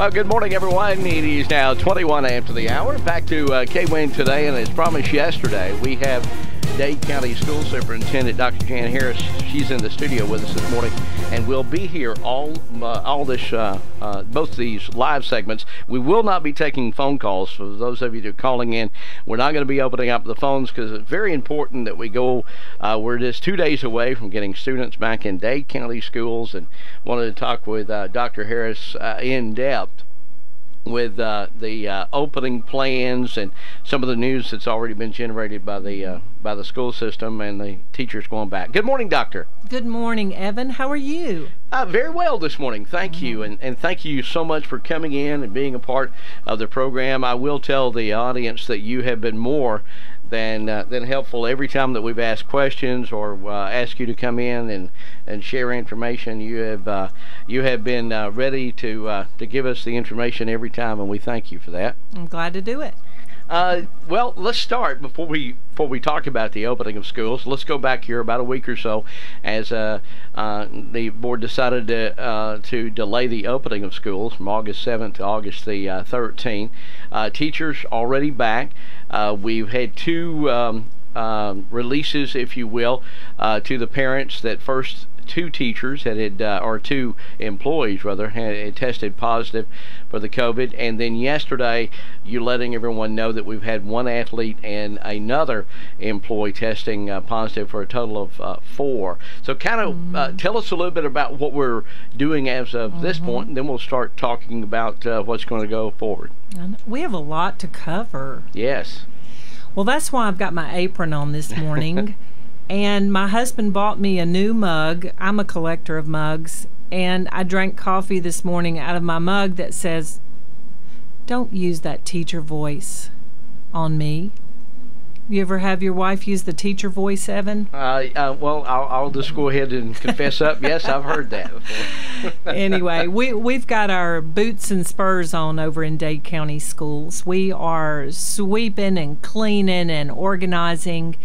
Well, good morning, everyone. It is now 21 after the hour. Back to KWN today, and as promised yesterday, we have Dade County School Superintendent Dr. Jan Harris. She's in the studio with us this morning, and we'll be here all this both these live segments. We will not be taking phone calls. For those of you that are calling in, we're not going to be opening up the phones because it's very important that we go. We're just 2 days away from getting students back in Dade County schools, and wanted to talk with Dr. Harris in depth with the opening plans and some of the news that's already been generated by the school system and the teachers going back. Good morning, Doctor. Good morning, Evan. How are you? Very well this morning. Thank you, and thank you so much for coming in and being a part of the program. I will tell the audience that you have been more than helpful every time that we've asked questions or asked you to come in and share information. You have been ready to give us the information every time, and we thank you for that. I'm glad to do it. Well, let's start before we talk about the opening of schools. Let's go back here about a week or so, as the board decided to delay the opening of schools from August 7th to August the 13th. Teachers already back. We've had two releases, if you will, to the parents that first two teachers or two employees rather had tested positive for the COVID, and then yesterday you're letting everyone know that we've had one athlete and another employee testing positive for a total of 4. So kind of tell us a little bit about what we're doing as of this point, and then we'll start talking about what's going to go forward. We have a lot to cover. Yes. Well, that's why I've got my apron on this morning. And my husband bought me a new mug. I'm a collector of mugs. And I drank coffee this morning out of my mug that says, "Don't use that teacher voice on me." You ever have your wife use the teacher voice, Evan? Well, I'll just go ahead and confess up. Yes, I've heard that before. Anyway, we've got our boots and spurs on over in Dade County schools. We are sweeping and cleaning and organizing.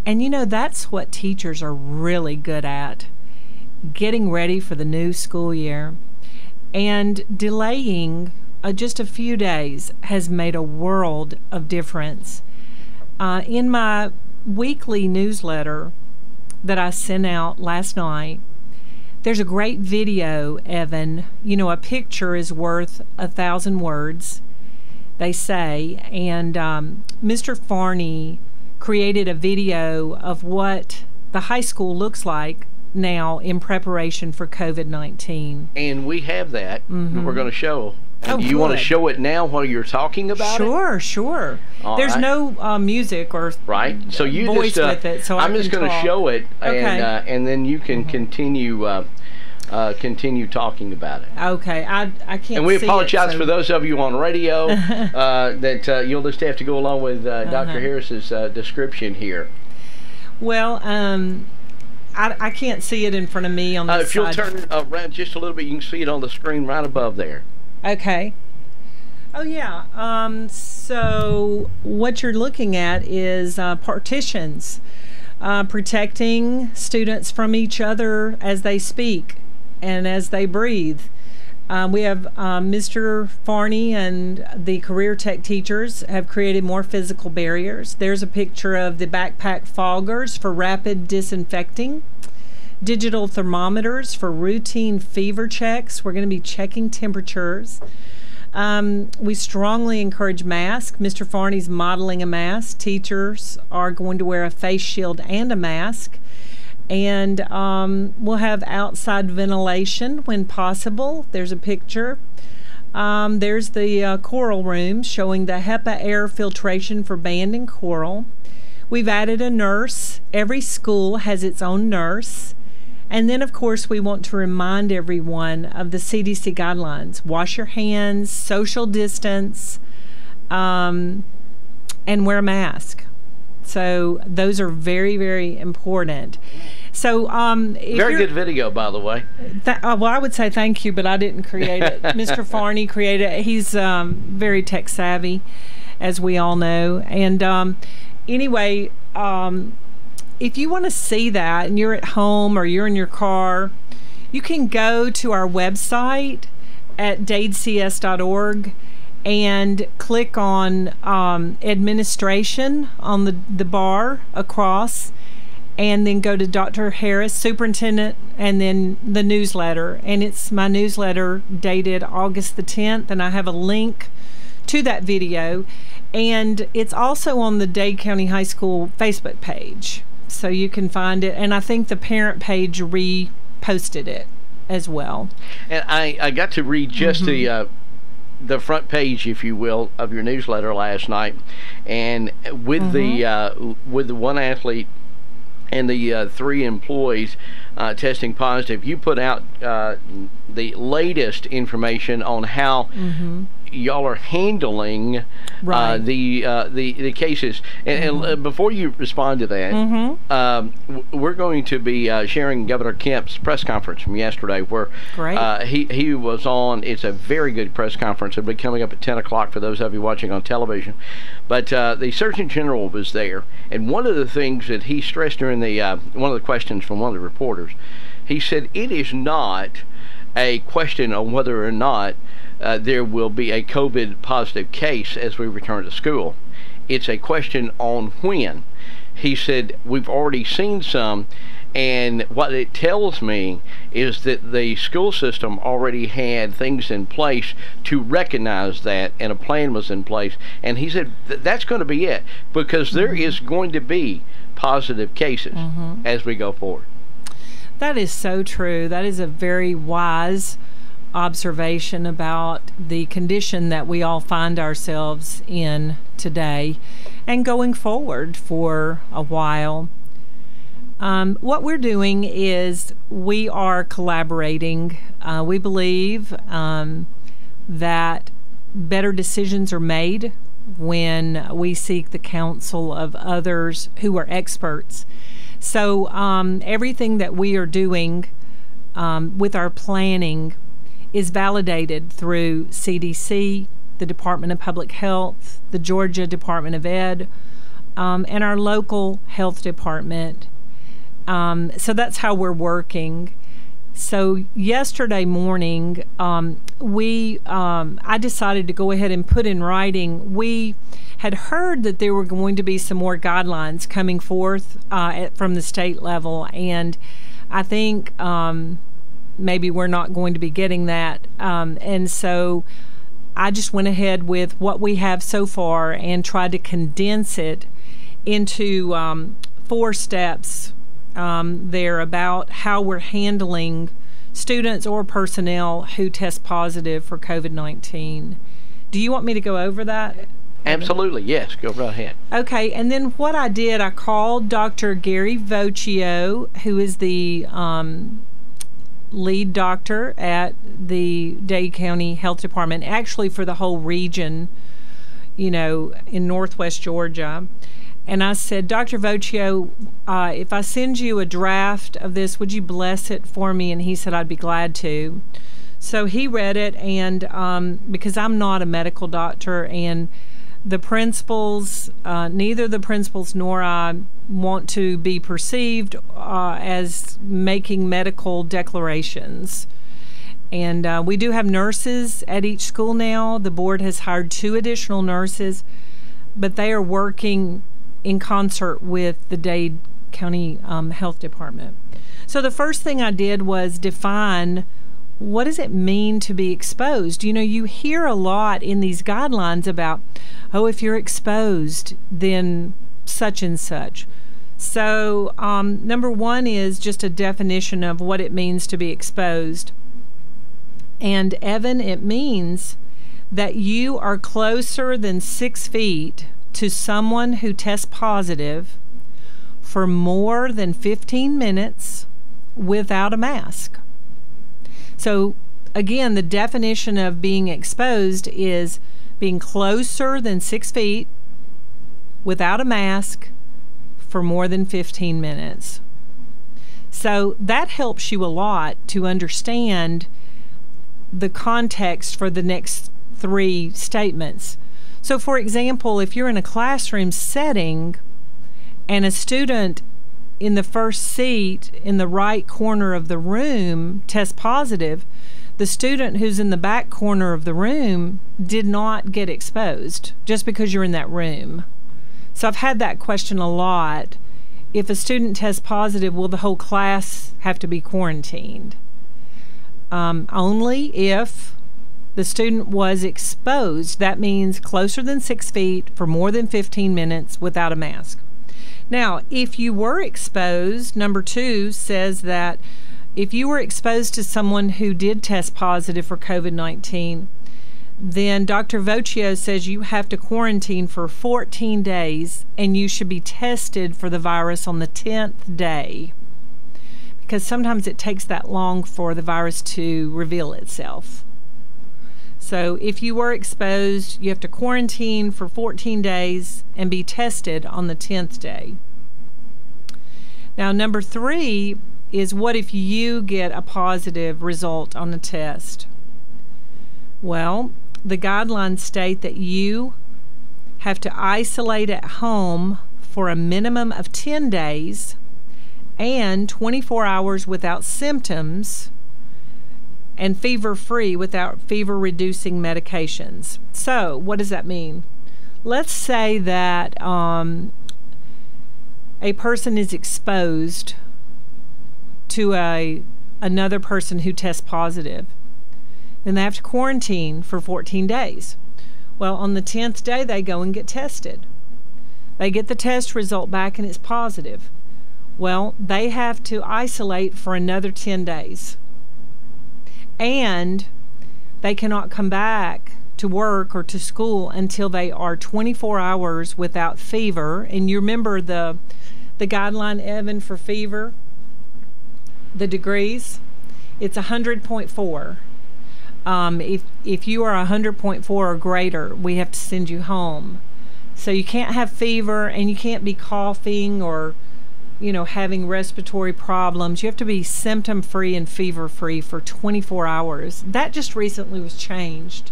And you know, that's what teachers are really good at, getting ready for the new school year. And delaying just a few days has made a world of difference. In my weekly newsletter that I sent out last night, there's a great video, Evan. You know, a picture is worth 1,000 words, they say. And Mr. Farney created a video of what the high school looks like now in preparation for COVID-19. And we have that. We're going to show. Do you want to show it now while you're talking about it? Sure. There's no music or so you voice just, with it, so I'm just going to show it, and then you can continue talking about it. Okay, I can't. And we see apologize it, for those of you on radio that you'll just have to go along with Dr. Harris's description here. Well, I can't see it in front of me on this if you'll turn around just a little bit, you can see it on the screen right above there. Okay. Oh yeah. So what you're looking at is partitions, protecting students from each other as they speak and as they breathe. We have Mr. Farney and the career tech teachers have created more physical barriers. There's a picture of the backpack foggers for rapid disinfecting, digital thermometers for routine fever checks. We're going to be checking temperatures. We strongly encourage masks. Mr. Farney's modeling a mask. Teachers are going to wear a face shield and a mask. And we'll have outside ventilation when possible. There's a picture. There's the choral room showing the HEPA air filtration for band and choral. We've added a nurse. Every school has its own nurse. And then, of course, we want to remind everyone of the CDC guidelines. Wash your hands, social distance, and wear a mask. So those are very, very important. So very good video, by the way. Well, I would say thank you, but I didn't create it. Mr. Farney created it. He's very tech savvy, as we all know. And anyway, if you want to see that and you're at home or you're in your car, you can go to our website at dadecs.org and click on administration on the bar across, and then go to Dr. Harris, Superintendent, and then the newsletter. And it's my newsletter dated August the 10th, and I have a link to that video. And it's also on the Dade County High School Facebook page, so you can find it. And I think the parent page reposted it as well. And I got to read just the front page, if you will, of your newsletter last night, and with the one athlete and the 3 employees testing positive, you put out the latest information on how y'all are handling the cases. And before you respond to that, we're going to be sharing Governor Kemp's press conference from yesterday, where he was on. It's a very good press conference. It'll be coming up at 10 o'clock for those of you watching on television. But the Surgeon General was there, and one of the things that he stressed during the one of the questions from one of the reporters, he said it is not a question on whether or not there will be a COVID positive case as we return to school. It's a question on when. He said we've already seen some, and what it tells me is that the school system already had things in place to recognize that, and a plan was in place. And he said that's going to be it, because there is going to be positive cases as we go forward. That is so true. That is a very wise observation about the condition that we all find ourselves in today and going forward for a while. What we're doing is we are collaborating. We believe that better decisions are made when we seek the counsel of others who are experts. So everything that we are doing with our planning is validated through CDC, the Department of Public Health, the Georgia Department of Ed, and our local health department. So that's how we're working. So yesterday morning, I decided to go ahead and put in writing. We had heard that there were going to be some more guidelines coming forth from the state level, and I think maybe we're not going to be getting that. And so I just went ahead with what we have so far and tried to condense it into 4 steps there about how we're handling students or personnel who test positive for COVID-19. Do you want me to go over that? Absolutely, yes. Go right ahead. Okay, and then what I did, I called Dr. Gary Vocchio, who is the lead doctor at the Dade County Health Department, actually for the whole region, you know, in northwest Georgia. And I said, Dr. Vocchio, if I send you a draft of this, would you bless it for me? And he said, I'd be glad to. So he read it, and because I'm not a medical doctor, and the principals, neither the principals nor I want to be perceived as making medical declarations. And we do have nurses at each school now. The board has hired 2 additional nurses, but they are working in concert with the Dade County Health Department. So the first thing I did was define, what does it mean to be exposed? You know, you hear a lot in these guidelines about, oh, if you're exposed, then such and such. So number 1 is just a definition of what it means to be exposed. And Evan, it means that you are closer than 6 feet to someone who tests positive for more than 15 minutes without a mask. So again, the definition of being exposed is being closer than 6 feet without a mask for more than 15 minutes. So that helps you a lot to understand the context for the next 3 statements. So for example, if you're in a classroom setting and a student in the first seat in the right corner of the room tests positive, The student who's in the back corner of the room did not get exposed just because you're in that room. So I've had that question a lot. If a student tests positive, will the whole class have to be quarantined? Only if the student was exposed. That means closer than 6 feet for more than 15 minutes without a mask. Now, if you were exposed, number 2 says that if you were exposed to someone who did test positive for COVID-19, then Dr. Vocchio says you have to quarantine for 14 days and you should be tested for the virus on the 10th day, because sometimes it takes that long for the virus to reveal itself. So if you were exposed, you have to quarantine for 14 days and be tested on the 10th day. Now, number 3 is, what if you get a positive result on the test? Well, the guidelines state that you have to isolate at home for a minimum of 10 days and 24 hours without symptoms, and fever-free without fever-reducing medications. So, what does that mean? Let's say that a person is exposed to another person who tests positive. Then they have to quarantine for 14 days. Well, on the 10th day, they go and get tested. They get the test result back and it's positive. Well, they have to isolate for another 10 days. And they cannot come back to work or to school until they are 24 hours without fever. And you remember the guideline, Evan, for fever? The degrees? It's 100.4. If you are 100.4 or greater, we have to send you home. So you can't have fever and you can't be coughing or, having respiratory problems. You have to be symptom-free and fever-free for 24 hours. That just recently was changed.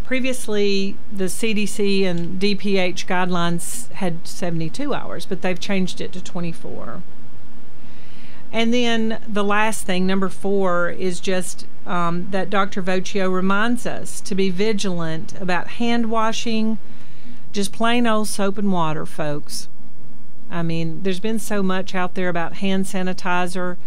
Previously, the CDC and DPH guidelines had 72 hours, but they've changed it to 24. And then the last thing, number 4, is just that Dr. Vocchio reminds us to be vigilant about hand washing, just plain old soap and water, folks. I mean, there's been so much out there about hand sanitizer.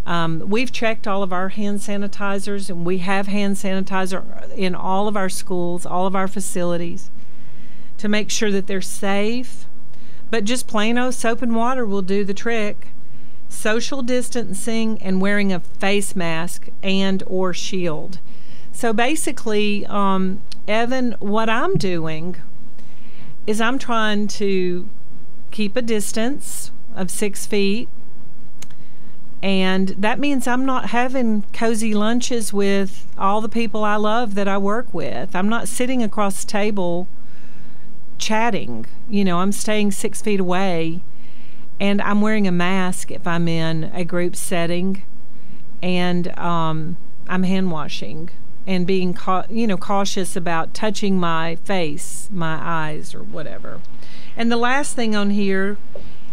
We've checked all of our hand sanitizers, and we have hand sanitizer in all of our schools, all of our facilities, to make sure that they're safe. But just plain old soap and water will do the trick. Social distancing and wearing a face mask and or shield. So basically, Evan, what I'm doing is I'm trying to keep a distance of 6 feet, and that means I'm not having cozy lunches with all the people I love that I work with. I'm not sitting across the table chatting. I'm staying 6 feet away. And I'm wearing a mask if I'm in a group setting, and I'm hand washing and being cautious about touching my face, my eyes, or whatever. And the last thing on here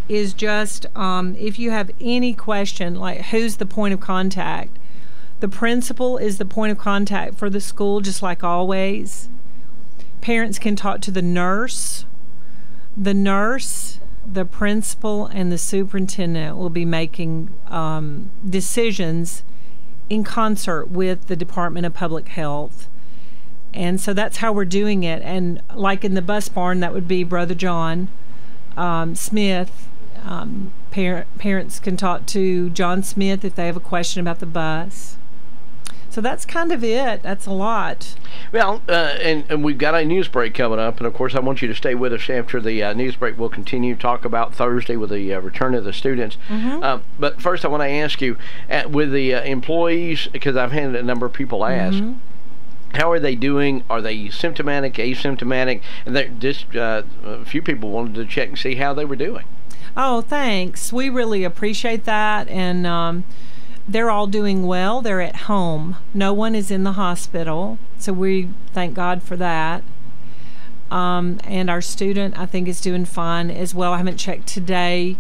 is just if you have any question, like who's the point of contact? The principal is the point of contact for the school, just like always. Parents can talk to the nurse. The principal and the superintendent will be making decisions in concert with the Department of Public Health. And so that's how we're doing it. And like in the bus barn, that would be Brother John Smith. Parents can talk to John Smith if they have a question about the bus. So that's kind of it. That's a lot. Well, and we've got a news break coming up, and of course I want you to stay with us after the news break. We'll continue to talk about Thursday with the return of the students. Mm-hmm. But first I want to ask you, with the employees, because I've had a number of people ask, Mm-hmm. how are they doing? Are they symptomatic, asymptomatic? And just a few people wanted to check and see how they were doing. Oh, thanks. We really appreciate that, and they're all doing well. They're at home. No one is in the hospital, so we thank God for that. And our student, I think, is doing fine as well. I haven't checked today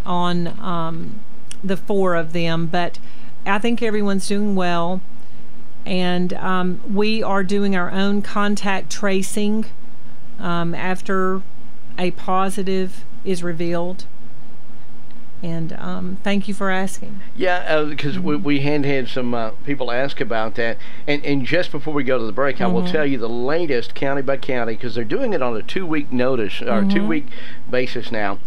on the 4 of them, but I think everyone's doing well. And we are doing our own contact tracing after a positive is revealed. And thank you for asking. Yeah, because we had some people ask about that. And just before we go to the break, I will tell you the latest county by county, because they're doing it on a 2-week notice, or 2-week basis now.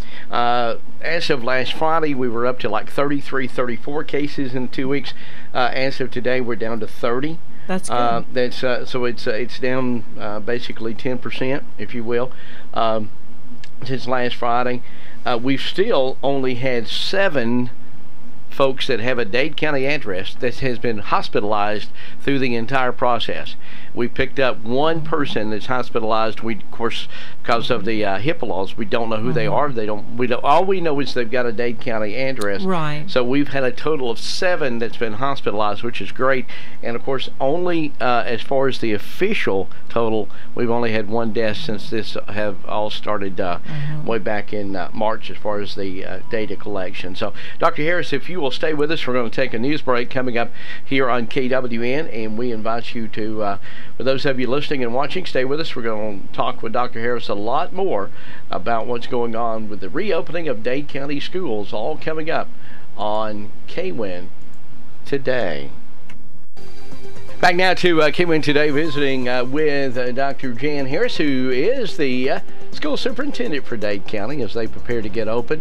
As of last Friday, we were up to like 33, 34 cases in 2 weeks. As of today, we're down to 30. That's good. So it's down basically 10%, if you will, since last Friday. We've still only had 7 folks that have a Dade County address that has been hospitalized through the entire process. We picked up 1 person that's hospitalized. We, of course, because of the HIPAA laws, we don't know who they are. All we know is they've got a Dade County address. Right. So we've had a total of 7 that's been hospitalized, which is great. And of course, only as far as the official total, we've only had 1 death since this have all started way back in March, as far as the data collection. So, Dr. Harris, if you will stay with us, we're going to take a news break coming up here on KWN, and we invite you to, for those of you listening and watching, stay with us. We're going to talk with Dr. Harris a lot more about what's going on with the reopening of Dade County schools, all coming up on KWN Today. Back now to KWN Today, visiting with Dr. Jan Harris, who is the school superintendent for Dade County as they prepare to get open,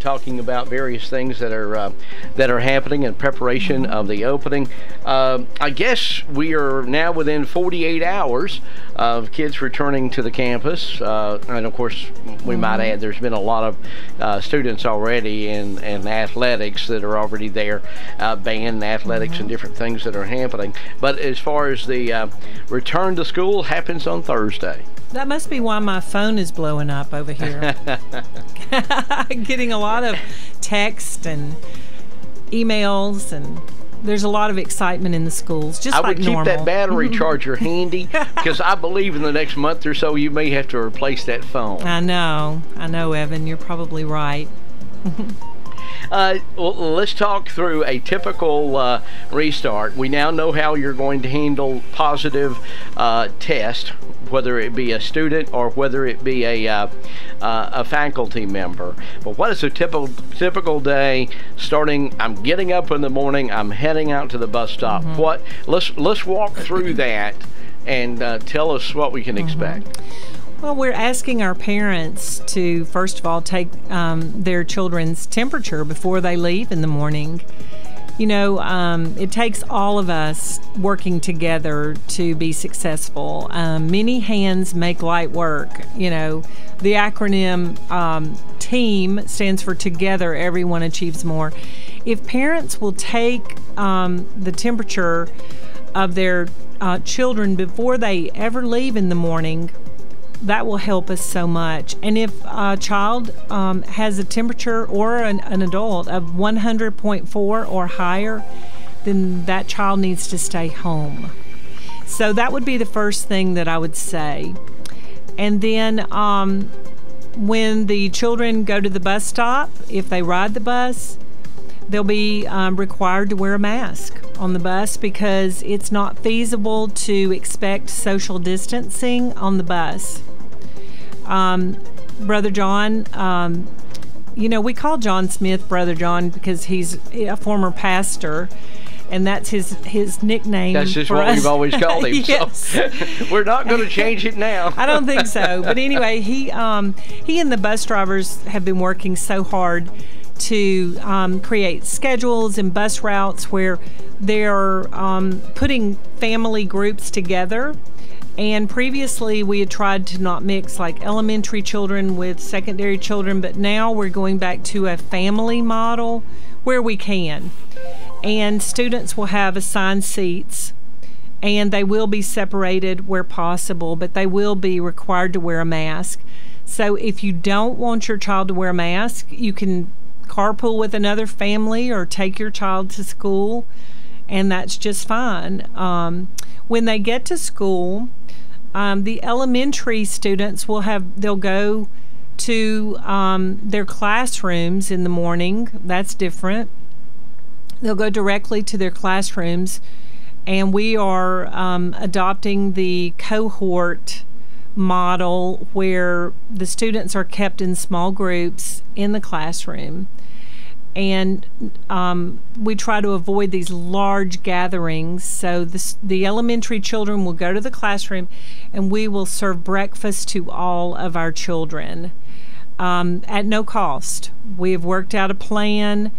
talking about various things that are happening in preparation of the opening. I guess we are now within 48 hours of kids returning to the campus, and of course we might add there's been a lot of students already in athletics that are already there, band athletics and different things that are happening. But as far as the return to school happens on Thursday. That must be why my phone is blowing up over here. Getting a lot of text and emails, and there's a lot of excitement in the schools, just like normal. I would keep that battery charger handy, because I believe in the next month or so you may have to replace that phone. I know, Evan. You're probably right. Well, let's talk through a typical restart. We now know how you're going to handle positive test, whether it be a student or whether it be a faculty member. But what is a typical day starting? I'm getting up in the morning. I'm heading out to the bus stop. Let's walk through that and tell us what we can expect. Well, we're asking our parents to, first of all, take their children's temperature before they leave in the morning. You know, it takes all of us working together to be successful. Many hands make light work. You know, the acronym TEAM stands for Together Everyone Achieves More. If parents will take the temperature of their children before they ever leave in the morning, that will help us so much. And if a child has a temperature, or an adult, of 100.4 or higher, then that child needs to stay home. So that would be the first thing that I would say. And then when the children go to the bus stop, if they ride the bus, they'll be required to wear a mask on the bus, because it's not feasible to expect social distancing on the bus. Brother John, you know, we call John Smith Brother John because he's a former pastor, and that's his nickname. That's just what we've always called him. Yes. So we're not going to change it now. I don't think so. But anyway, he and the bus drivers have been working so hard to create schedules and bus routes where they're putting family groups together. And previously we had tried to not mix like elementary children with secondary children, but now we're going back to a family model where we can. And students will have assigned seats, and they will be separated where possible, but they will be required to wear a mask. So if you don't want your child to wear a mask, you can carpool with another family or take your child to school, and that's just fine. When they get to school, the elementary students they'll go to their classrooms in the morning. That's different. They'll go directly to their classrooms, and we are adopting the cohort model where the students are kept in small groups in the classroom, and we try to avoid these large gatherings. So the elementary children will go to the classroom, and we will serve breakfast to all of our children at no cost. We have worked out a plan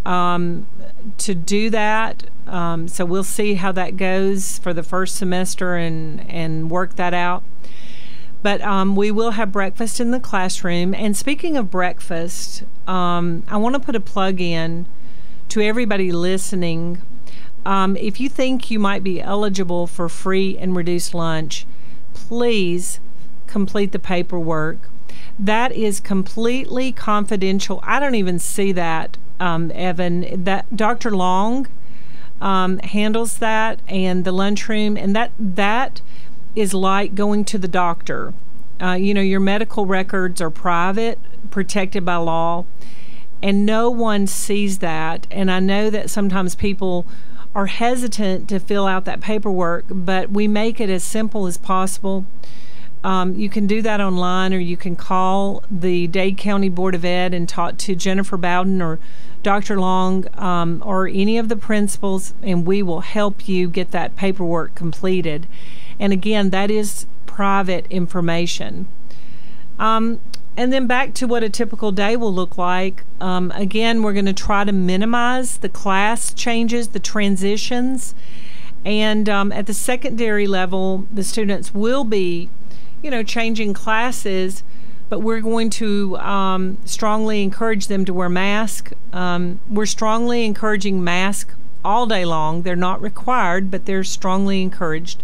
to do that. So we'll see how that goes for the first semester and work that out. But we will have breakfast in the classroom. And speaking of breakfast, I want to put a plug in to everybody listening. If you think you might be eligible for free and reduced lunch, please complete the paperwork. That is completely confidential. I don't even see that, Evan. That Dr. Long handles that, and the lunchroom, and that is like going to the doctor. You know, your medical records are private, protected by law, and no one sees that. And I know that sometimes people are hesitant to fill out that paperwork, but we make it as simple as possible. You can do that online, or you can call the Dade County Board of Ed and talk to Jennifer Bowden or Dr. Long or any of the principals, and we will help you get that paperwork completed. And again, that is private information. And then back to what a typical day will look like. Again, we're going to try to minimize the class changes, the transitions. And at the secondary level, the students will be, you know, changing classes, but we're going to strongly encourage them to wear masks. We're strongly encouraging masks all day long. They're not required, but they're strongly encouraged.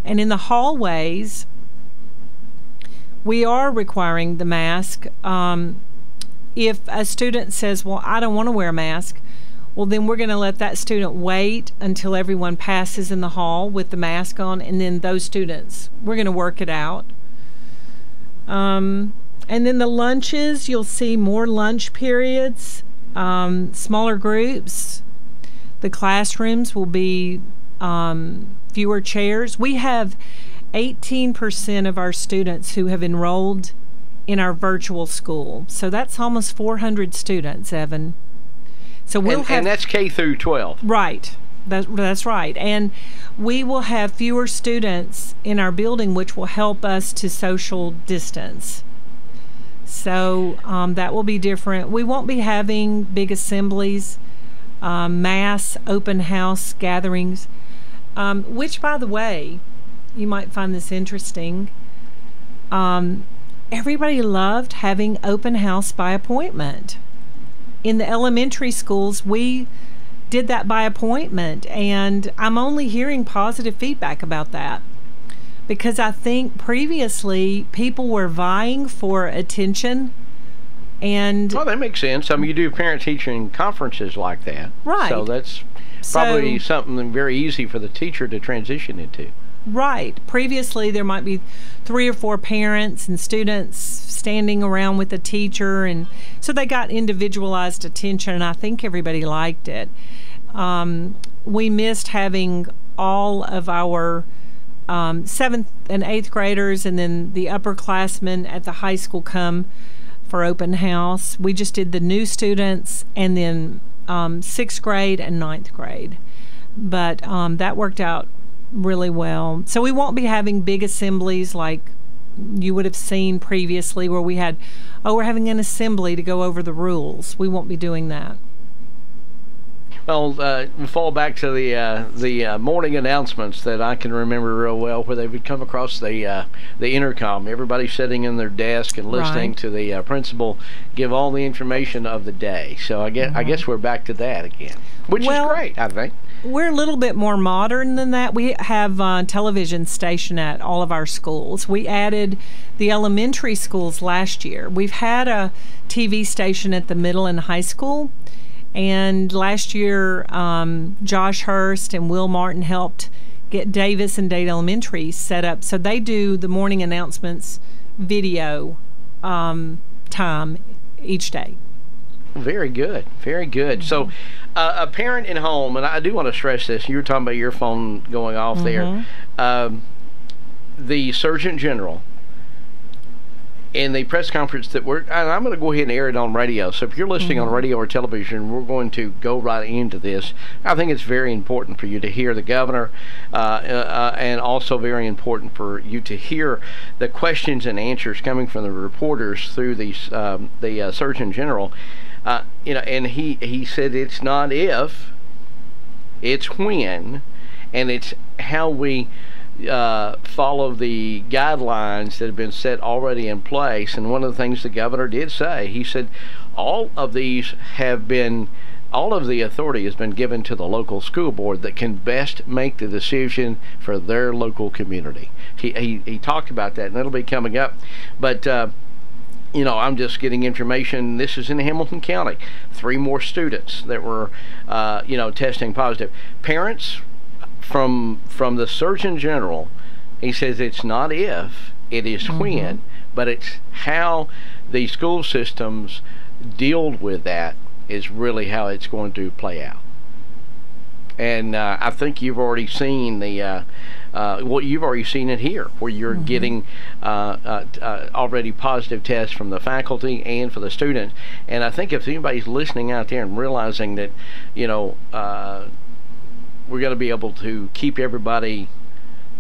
And in the hallways, we are requiring the mask. If a student says, well, I don't want to wear a mask, well, then we're going to let that student wait until everyone passes in the hall with the mask on, and then those students, we're going to work it out. And then the lunches, you'll see more lunch periods, smaller groups. The classrooms will be fewer chairs. We have 18% of our students who have enrolled in our virtual school. So that's almost 400 students, Evan. So we'll have, and that's K through 12. Right. That's right. And we will have fewer students in our building, which will help us to social distance. So that will be different. We won't be having big assemblies, mass open house gatherings, which, by the way, you might find this interesting. Everybody loved having open house by appointment. In the elementary schools, we did that by appointment, and I'm only hearing positive feedback about that, because I think previously people were vying for attention. And well, that makes sense. I mean, you do parent-teacher conferences like that, right? So that's probably something very easy for the teacher to transition into. Right. Previously, there might be 3 or 4 parents and students standing around with the teacher, and so they got individualized attention, and I think everybody liked it. We missed having all of our 7th and 8th graders and then the upperclassmen at the high school come for open house. We just did the new students and then 6th grade and 9th grade. But that worked out really well. So we won't be having big assemblies like you would have seen previously, where we had, we're having an assembly to go over the rules. We won't be doing that. Well, we'll fall back to the morning announcements that I can remember real well, where they would come across the intercom. Everybody sitting in their desk and listening to the principal give all the information of the day. So I guess we're back to that again, which is great, I think. We're a little bit more modern than that. We have a television station at all of our schools. We added the elementary schools last year. We've had a TV station at the middle and high school. And last year, Josh Hurst and Will Martin helped get Davis and Dade Elementary set up. So they do the morning announcements video time each day. Very good, very good. So, a parent at home, and I do want to stress this. You were talking about your phone going off there. The Surgeon General, in the press conference and I'm going to go ahead and air it on radio. So if you're listening on radio or television, we're going to go right into this. I think it's very important for you to hear the governor, and also very important for you to hear the questions and answers coming from the reporters through the Surgeon General. And he said it's not if, it's when, and it's how we follow the guidelines that have been set already in place. And one of the things the governor did say, he said all of the authority has been given to the local school board that can best make the decision for their local community. He talked about that, and it'll be coming up. But I'm just getting information. This is in Hamilton County. 3 more students that were testing positive. Parents, from the Surgeon General, he says it's not if, it is when, but it's how the school systems deal with that is really how it's going to play out. And I think you've already seen you've already seen it here, where you're getting already positive tests from the faculty and for the students. And I think if anybody's listening out there and realizing that, we're going to be able to keep everybody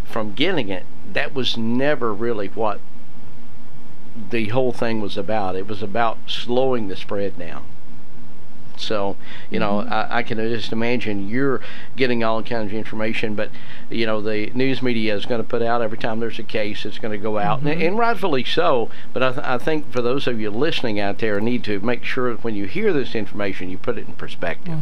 from getting it, that was never really what the whole thing was about. It was about slowing the spread down. So, I can just imagine you're getting all kinds of information, but, the news media is going to put out every time there's a case, it's going to go out, and rightfully so. But I think for those of you listening out there, need to make sure that when you hear this information, you put it in perspective.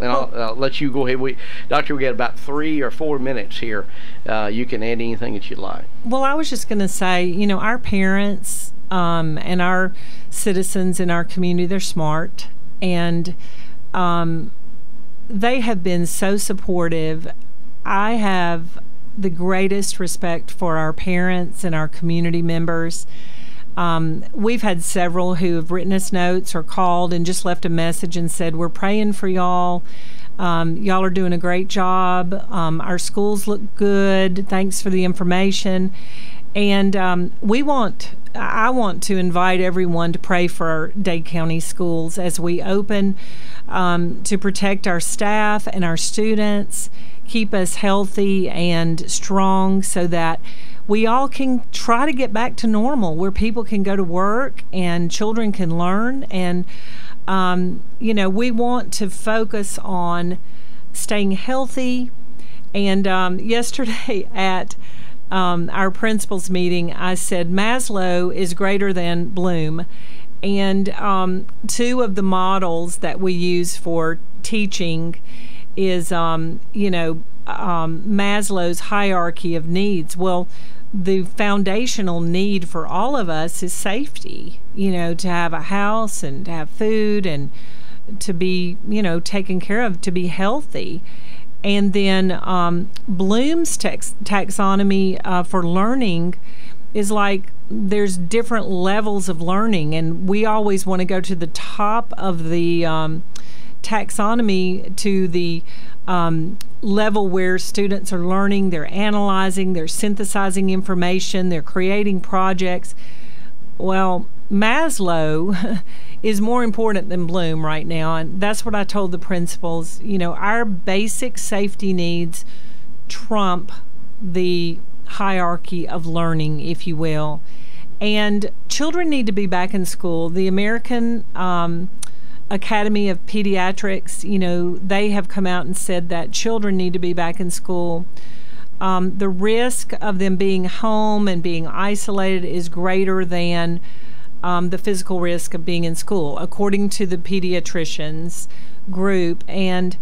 And I'll let you go ahead. Doctor, we got about 3 or 4 minutes here. You can add anything that you'd like. Well, I was just going to say, our parents and our citizens in our community, they're smart, and they have been so supportive. I have the greatest respect for our parents and our community members. We've had several who have written us notes or called and just left a message and said, we're praying for y'all. Y'all are doing a great job. Our schools look good. Thanks for the information. And I want to invite everyone to pray for our Dade County schools as we open, to protect our staff and our students, keep us healthy and strong so that we all can try to get back to normal, where people can go to work and children can learn. And, we want to focus on staying healthy. And yesterday at our principals meeting, I said Maslow is greater than Bloom. And 2 of the models that we use for teaching is, Maslow's hierarchy of needs. Well, the foundational need for all of us is safety, to have a house and to have food and to be, taken care of, to be healthy. And then Bloom's taxonomy for learning is like there's different levels of learning, and we always want to go to the top of the taxonomy, to the level where students are learning, they're analyzing, they're synthesizing information, they're creating projects. Well, Maslow is more important than Bloom right now, and that's what I told the principals. Our basic safety needs trump the hierarchy of learning, if you will. And children need to be back in school. The American Academy of Pediatrics, they have come out and said that children need to be back in school. The risk of them being home and being isolated is greater than the physical risk of being in school, according to the pediatricians group. And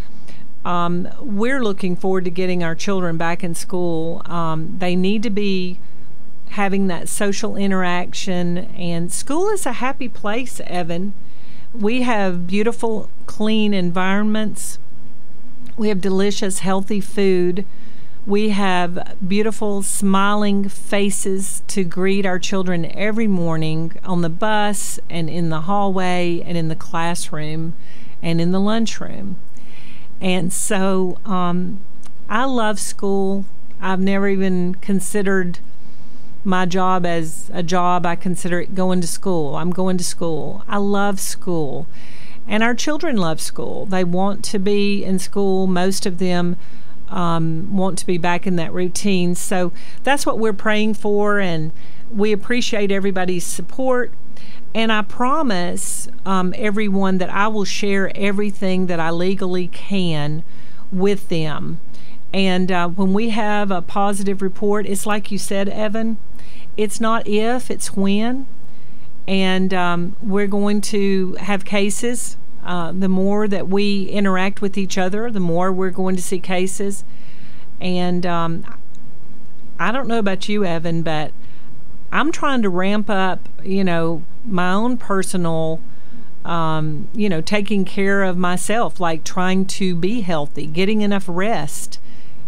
we're looking forward to getting our children back in school. They need to be having that social interaction, and school is a happy place, Evan. We have beautiful, clean environments. We have delicious, healthy food. We have beautiful, smiling faces to greet our children every morning on the bus and in the hallway and in the classroom and in the lunchroom. And so I love school. I've never even considered my job as a job. I consider it going to school. I'm going to school. I love school. And our children love school. They want to be in school. Most of them want to be back in that routine. So that's what we're praying for, and we appreciate everybody's support. And I promise everyone that I will share everything that I legally can with them. And when we have a positive report, it's like you said, Evan, it's not if, it's when. And we're going to have cases. The more that we interact with each other, the more we're going to see cases. And I don't know about you, Evan, but I'm trying to ramp up, my own personal, taking care of myself, like trying to be healthy, getting enough rest,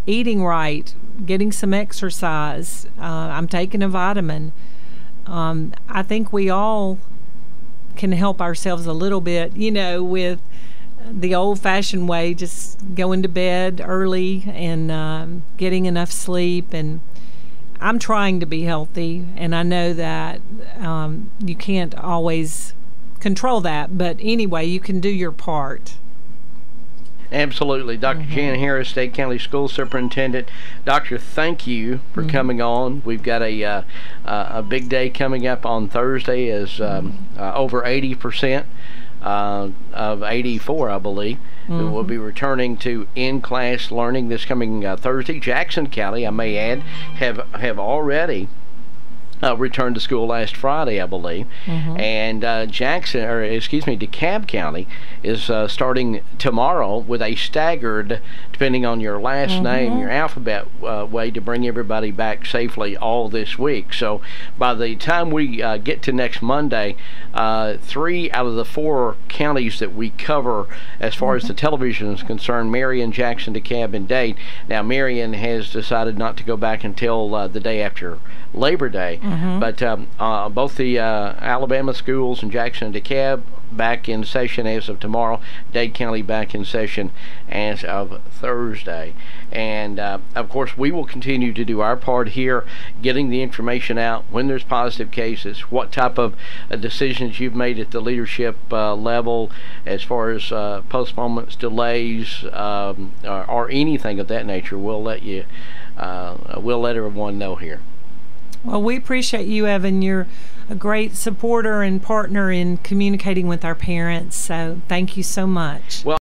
eating right, getting some exercise. I'm taking a vitamin. I think we all can help ourselves a little bit, with the old-fashioned way, just going to bed early and getting enough sleep. And I'm trying to be healthy, and I know that you can't always control that, but anyway, you can do your part. Absolutely. Dr. Jan Harris, Dade County School Superintendent. Doctor, thank you for coming on. We've got a big day coming up on Thursday, as over 80% of 84, I believe, will be returning to in-class learning this coming Thursday. Jackson County, I may add, have already returned to school last Friday, I believe. And DeKalb County is starting tomorrow with a staggered, depending on your last name, your alphabet way, to bring everybody back safely all this week. So by the time we get to next Monday, 3 out of the 4 counties that we cover as far as the television is concerned, Marion, Jackson, DeKalb, and Dade. Now, Marion has decided not to go back until the day after Labor Day, but both the Alabama schools and Jackson and DeKalb back in session as of tomorrow. Dade County back in session as of Thursday. And of course, we will continue to do our part here, getting the information out when there's positive cases, what type of decisions you've made at the leadership level as far as postponements, delays, or anything of that nature. We'll let everyone know here. Well, we appreciate you, Evan. You're a great supporter and partner in communicating with our parents, so thank you so much. Well,